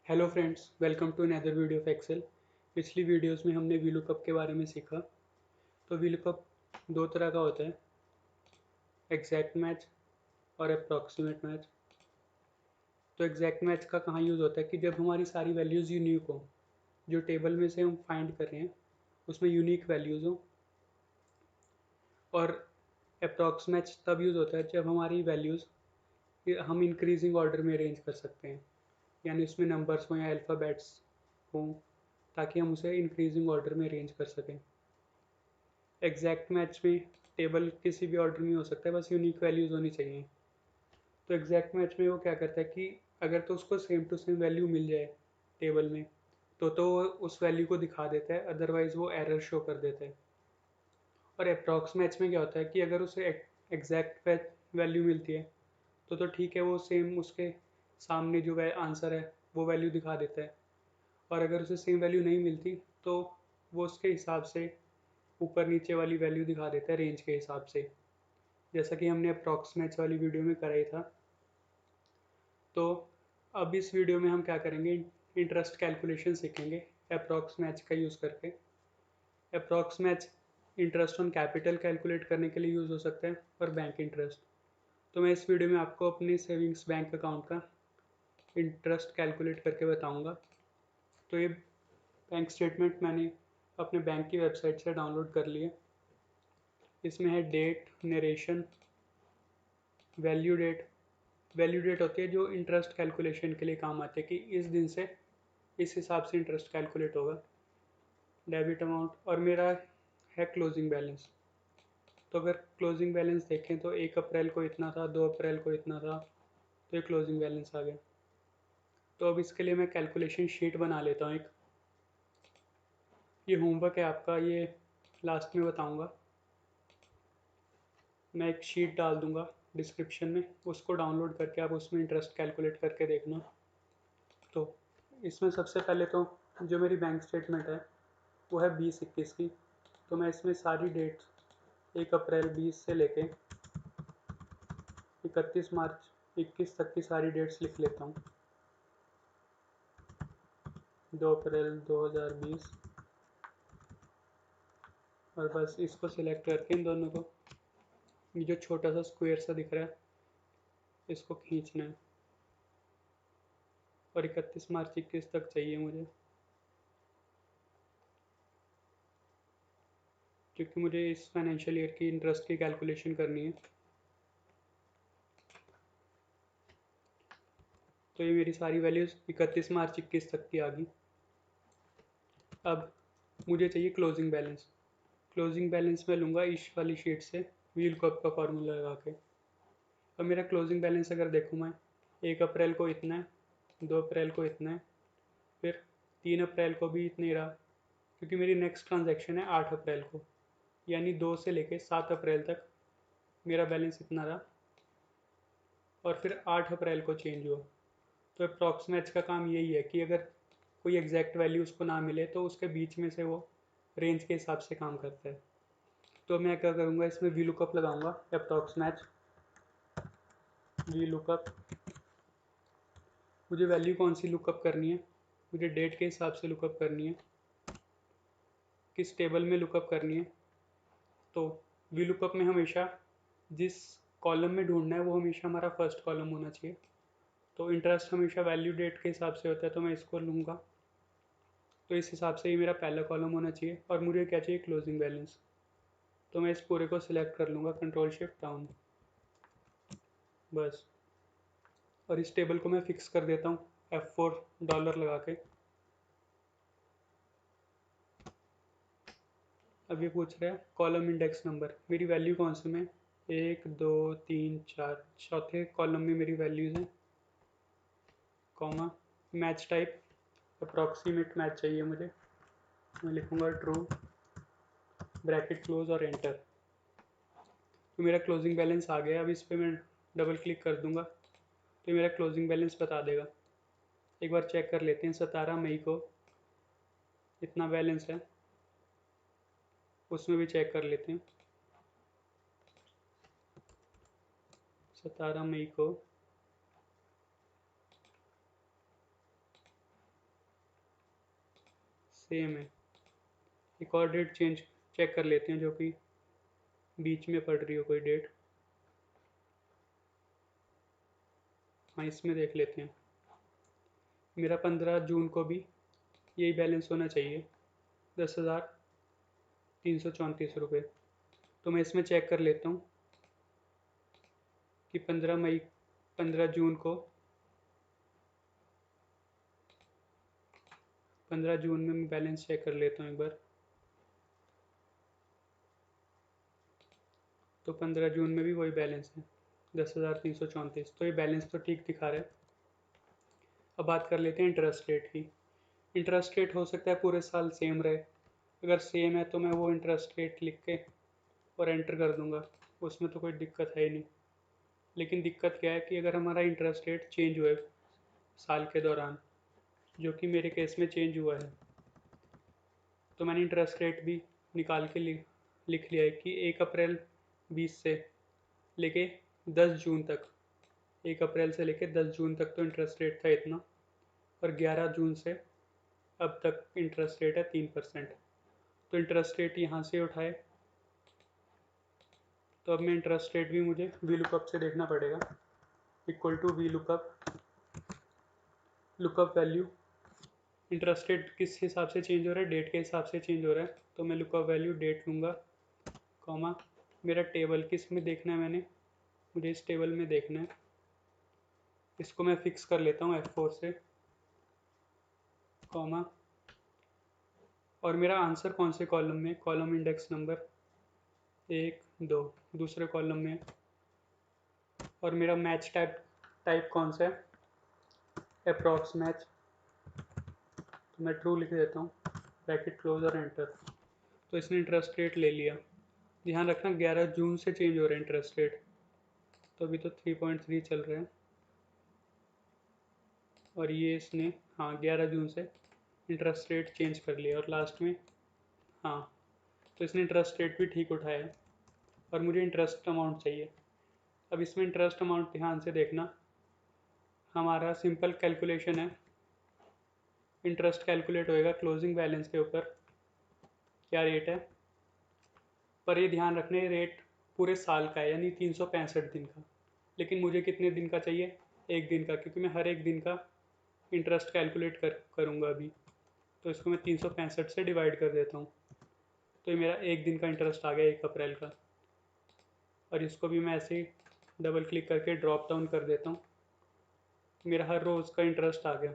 Hello friends, welcome to another video of Excel. पिछली videos में हमने वीलुकअप के बारे में सीखा। तो वीलुकअप दो तरह का होता है, एग्जैक्ट मैच और अप्रॉक्सीमेट मैच। तो एग्जैक्ट मैच का कहाँ यूज़ होता है कि जब हमारी सारी वैल्यूज़ यूनिक हो, जो टेबल में से हम फाइंड कर रहे हैं उसमें यूनिक वैल्यूज़ हो। और अप्रॉक्स मैच तब यूज़ होता है जब हमारी वैल्यूज़ हम इंक्रीजिंग ऑर्डर में अरेंज कर सकते हैं, यानी उसमें नंबर्स हों या अल्फ़ाबेट्स हों, ताकि हम उसे इंक्रीजिंग ऑर्डर में अरेंज कर सकें। एग्जैक्ट मैच में टेबल किसी भी ऑर्डर में हो सकता है, बस यूनिक वैल्यूज़ होनी चाहिए। तो एग्जैक्ट मैच में वो क्या करता है कि अगर तो उसको सेम टू सेम वैल्यू मिल जाए टेबल में तो वो उस वैल्यू को दिखा देता है, अदरवाइज़ वो एरर शो कर देता है। और अप्रॉक्स मैच में क्या होता है कि अगर उसे एग्जैक्ट वैल्यू मिलती है तो ठीक है, वो सेम उसके सामने जो आंसर है वो वैल्यू दिखा देता है। और अगर उसे सेम वैल्यू नहीं मिलती तो वो उसके हिसाब से ऊपर नीचे वाली वैल्यू दिखा देता है रेंज के हिसाब से, जैसा कि हमने अप्रॉक्सीमेट वाली वीडियो में करा ही था। तो अब इस वीडियो में हम क्या करेंगे, इंटरेस्ट कैलकुलेशन सीखेंगे अप्रॉक्स मैच का यूज़ करके। Approx match interest on capital calculate करने के लिए यूज़ हो सकता है और बैंक इंटरेस्ट। तो मैं इस वीडियो में आपको अपने सेविंग्स बैंक अकाउंट का इंटरेस्ट कैलकुलेट करके बताऊंगा। तो ये बैंक स्टेटमेंट मैंने अपने बैंक की वेबसाइट से डाउनलोड कर लिया। इसमें है date, narration, value date. Value date होती है जो इंटरेस्ट कैलकुलेशन के लिए काम आती है कि इस दिन से इस हिसाब से इंटरेस्ट कैलकुलेट होगा। डेबिट अमाउंट और मेरा है क्लोजिंग बैलेंस। तो अगर क्लोजिंग बैलेंस देखें तो 1 अप्रैल को इतना था, 2 अप्रैल को इतना था, तो ये क्लोजिंग बैलेंस आ गया। तो अब इसके लिए मैं कैलकुलेशन शीट बना लेता हूँ एक। ये होमवर्क है आपका, ये लास्ट में बताऊँगा। मैं एक शीट डाल दूँगा डिस्क्रिप्शन में, उसको डाउनलोड करके आप उसमें इंटरेस्ट कैलकुलेट करके देखना। तो इसमें सबसे पहले तो जो मेरी बैंक स्टेटमेंट है वो है 20-21 की। तो मैं इसमें सारी डेट्स 1 अप्रैल 20 से लेके 31 मार्च 21 तक की सारी डेट्स लिख लेता हूँ। 2 अप्रैल 2020, और बस इसको सिलेक्ट करके इन दोनों को, ये जो छोटा सा स्क्वायर सा दिख रहा है इसको खींचना है। और 31 मार्च 21 तक चाहिए मुझे, क्योंकि मुझे इस फाइनेंशियल ईयर की इंटरेस्ट की कैलकुलेशन करनी है। तो ये मेरी सारी वैल्यूज़ 31 मार्च 21 तक की आ गई। अब मुझे चाहिए क्लोजिंग बैलेंस। क्लोजिंग बैलेंस मैं लूँगा इस वाली शीट से, व्हील कप का फार्मूला लगा के। अब मेरा क्लोजिंग बैलेंस अगर देखूँ मैं, 1 अप्रैल को इतना है, 2 अप्रैल को इतना है, फिर 3 अप्रैल को भी इतना ही रहा, क्योंकि मेरी नेक्स्ट ट्रांजैक्शन है 8 अप्रैल को, यानी 2 से लेके 7 अप्रैल तक मेरा बैलेंस इतना रहा। और फिर 8 अप्रैल को चेंज हुआ। तो अप्रॉक्सीमेट का काम यही है कि अगर कोई एग्जैक्ट वैल्यू उसको ना मिले तो उसके बीच में से वो रेंज के हिसाब से काम करता है। तो मैं क्या करूँगा, इसमें वी लुकअप लगाऊंगा, अप्रॉक्सीमेट वी लुकअप। मुझे वैल्यू कौन सी लुकअप करनी है, मुझे डेट के हिसाब से लुकअप करनी है, किस टेबल में लुकअप करनी है। तो वी लुकअप में हमेशा जिस कॉलम में ढूंढना है वो हमेशा हमारा फर्स्ट कॉलम होना चाहिए। तो इंटरेस्ट हमेशा वैल्यू डेट के हिसाब से होता है, तो मैं इसको लूँगा। तो इस हिसाब से ये मेरा पहला कॉलम होना चाहिए। और मुझे क्या चाहिए, क्लोजिंग बैलेंस। तो मैं इस पूरे को सिलेक्ट कर लूँगा, कंट्रोल शिफ्ट डाउन, बस। और इस टेबल को मैं फिक्स कर देता हूँ F4 लगा के। अब ये पूछ रहा है कॉलम इंडेक्स नंबर, मेरी वैल्यू कौन से में, 1 2 3 4, चौथे कॉलम में मेरी वैल्यूज़ हैं, comma. Match type approximate match चाहिए मुझे, मैं लिखूँगा ट्रू, ब्रैकेट क्लोज और एंटर। तो मेरा क्लोजिंग बैलेंस आ गया। अब इस पर मैं डबल क्लिक कर दूंगा तो मेरा क्लोजिंग बैलेंस बता देगा। एक बार चेक कर लेते हैं, 17 मई को इतना बैलेंस है, उसमें भी चेक कर लेते हैं। 17 मई को सेम है। एक और डेट चेक कर लेते हैं जो कि बीच में पड़ रही हो कोई डेट। हाँ, इसमें देख लेते हैं। मेरा 15 जून को भी यही बैलेंस होना चाहिए, 10,334 रुपये। तो मैं इसमें चेक कर लेता हूँ कि 15 जून को 15 जून में मैं बैलेंस चेक कर लेता हूँ एक बार। तो 15 जून में भी वही बैलेंस है, 10,334। तो ये बैलेंस तो ठीक दिखा रहा है। अब बात कर लेते हैं इंटरेस्ट रेट की। इंटरेस्ट रेट हो सकता है पूरे साल सेम रहे। अगर सेम है तो मैं वो इंटरेस्ट रेट लिख के और एंटर कर दूंगा, उसमें तो कोई दिक्कत है ही नहीं। लेकिन दिक्कत क्या है कि अगर हमारा इंटरेस्ट रेट चेंज हुए साल के दौरान, जो कि मेरे केस में चेंज हुआ है, तो मैंने इंटरेस्ट रेट भी निकाल के लिख लिया है कि 1 अप्रैल 20 से लेके 10 जून तक, 1 अप्रैल से लेके 10 जून तक तो इंटरेस्ट रेट था इतना, और 11 जून से अब तक इंटरेस्ट रेट है 3%। तो इंटरेस्ट रेट यहाँ से उठाए, तो अब मैं इंटरेस्ट रेट भी मुझे वी लुकअप से देखना पड़ेगा। Equal to V lookup value. Interest rate किस हिसाब से चेंज हो रहा है, डेट के हिसाब से चेंज हो रहा है। तो मैं लुकअप वैल्यू डेट लूँगा, कॉमा मेरा टेबल किस में देखना है, मुझे इस टेबल में देखना है। इसको मैं फिक्स कर लेता हूँ F4 से, कॉमा, और मेरा आंसर कौन से कॉलम में, कॉलम इंडेक्स नंबर 1 2 दूसरे कॉलम में। और मेरा मैच टाइप कौन सा है, अप्रॉक्स मैच। तो मैं ट्रू लिख देता हूँ, ब्रैकेट क्लोज और एंटर। तो इसने इंटरेस्ट रेट ले लिया। ध्यान रखना 11 जून से चेंज हो रहा है इंटरेस्ट रेट, तो अभी तो 3.3 चल रहे हैं। और ये इसने, हाँ, 11 जून से इंटरेस्ट रेट चेंज कर लिया। और लास्ट में, हाँ, तो इसने इंटरेस्ट रेट भी ठीक उठाया है। और मुझे इंटरेस्ट अमाउंट चाहिए। अब इसमें इंटरेस्ट अमाउंट ध्यान से देखना, हमारा सिंपल कैलकुलेशन है। इंटरेस्ट कैलकुलेट होएगा क्लोजिंग बैलेंस के ऊपर क्या रेट है, पर ये ध्यान रखना ये रेट पूरे साल का है, यानी 365 दिन का। लेकिन मुझे कितने दिन का चाहिए, एक दिन का, क्योंकि मैं हर एक दिन का इंटरेस्ट कैलकुलेट करूँगा अभी। तो इसको मैं 365 से डिवाइड कर देता हूँ। तो ये मेरा एक दिन का इंटरेस्ट आ गया 1 अप्रैल का। और इसको भी मैं ऐसे ही डबल क्लिक करके ड्रॉप डाउन कर देता हूँ, मेरा हर रोज़ का इंटरेस्ट आ गया।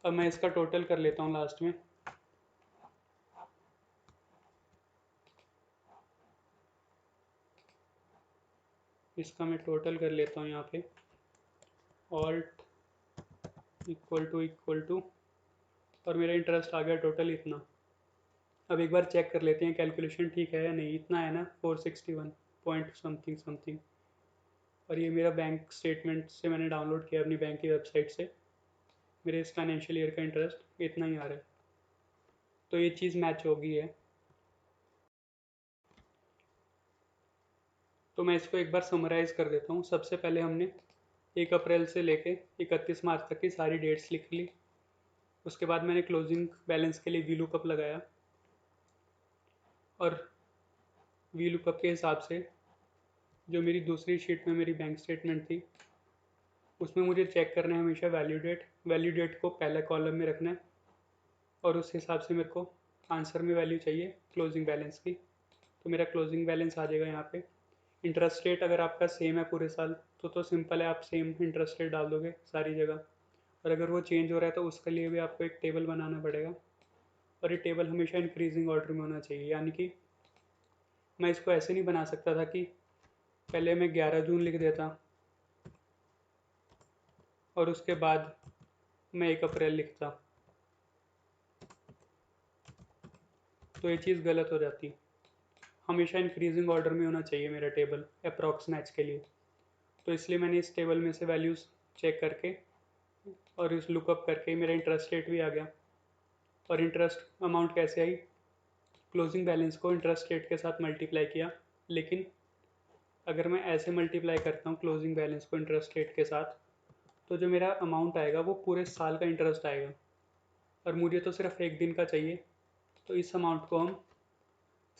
अब मैं इसका टोटल कर लेता हूँ लास्ट में। इसका मैं टोटल कर लेता हूँ यहाँ पे, ऑल्ट इक्वल टू, और मेरा इंटरेस्ट आ गया टोटल इतना। अब एक बार चेक कर लेते हैं कैलकुलेशन ठीक है या नहीं। इतना है ना, 461 पॉइंट समथिंग समथिंग। और ये मेरा बैंक स्टेटमेंट से मैंने डाउनलोड किया अपनी बैंक की वेबसाइट से। मेरे इस फाइनेंशियल ईयर का इंटरेस्ट इतना ही आ रहा है। तो ये चीज़ मैच हो गई है। तो मैं इसको एक बार समराइज़ कर देता हूँ। सबसे पहले हमने 1 अप्रैल से लेके 31 मार्च तक की सारी डेट्स लिख ली। उसके बाद मैंने क्लोजिंग बैलेंस के लिए वी लुकअप लगाया, और वी लुकअप के हिसाब से जो मेरी दूसरी शीट में मेरी बैंक स्टेटमेंट थी, उसमें मुझे चेक करना है हमेशा वैल्यू डेट को पहले कॉलम में रखना है। और उस हिसाब से मेरे को आंसर में वैल्यू चाहिए क्लोजिंग बैलेंस की। तो मेरा क्लोजिंग बैलेंस आ जाएगा यहाँ पे। इंटरेस्ट रेट अगर आपका सेम है पूरे साल, तो सिंपल है, आप सेम इंटरेस्ट रेट डाल दोगे सारी जगह। और अगर वो चेंज हो रहा है तो उसके लिए भी आपको एक टेबल बनाना पड़ेगा। और ये टेबल हमेशा इंक्रीजिंग ऑर्डर में होना चाहिए, यानी कि मैं इसको ऐसे नहीं बना सकता था कि पहले मैं 11 जून लिख देता और उसके बाद मैं 1 अप्रैल लिखता, तो ये चीज़ गलत हो जाती। हमेशा इंक्रीजिंग ऑर्डर में होना चाहिए मेरा टेबल अप्रॉक्स मैच के लिए। तो इसलिए मैंने इस टेबल में से वैल्यूज़ चेक करके और इस लुकअप करके मेरा इंटरेस्ट रेट भी आ गया। और इंटरेस्ट अमाउंट कैसे आई, क्लोजिंग बैलेंस को इंटरेस्ट रेट के साथ मल्टीप्लाई किया। लेकिन अगर मैं ऐसे मल्टीप्लाई करता हूँ क्लोजिंग बैलेंस को इंटरेस्ट रेट के साथ, तो जो मेरा अमाउंट आएगा वो पूरे साल का इंटरेस्ट आएगा। और मुझे तो सिर्फ एक दिन का चाहिए, तो इस अमाउंट को हम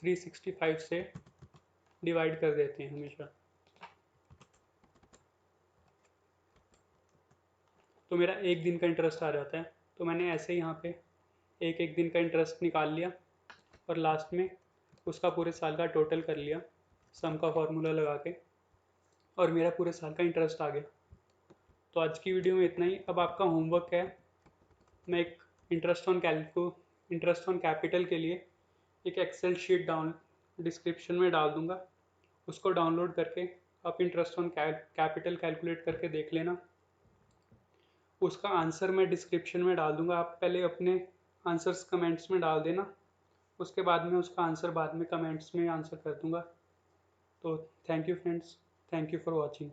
365 से डिवाइड कर देते हैं हमेशा। तो मेरा एक दिन का इंटरेस्ट आ जाता है। तो मैंने ऐसे ही यहाँ पे एक एक दिन का इंटरेस्ट निकाल लिया और लास्ट में उसका पूरे साल का टोटल कर लिया सम का फार्मूला लगा के, और मेरा पूरे साल का इंटरेस्ट आ गया। तो आज की वीडियो में इतना ही। अब आपका होमवर्क है, मैं एक इंटरेस्ट ऑन कैपिटल के लिए एक एक्सेल शीट डिस्क्रिप्शन में डाल दूंगा। उसको डाउनलोड करके आप इंटरेस्ट ऑन कैपिटल कैलकुलेट करके देख लेना। उसका आंसर मैं डिस्क्रिप्शन में डाल दूंगा, आप पहले अपने आंसर्स कमेंट्स में डाल देना, उसके बाद में उसका आंसर बाद में कमेंट्स में आंसर कर दूंगा। तो thank you friends, thank you for watching.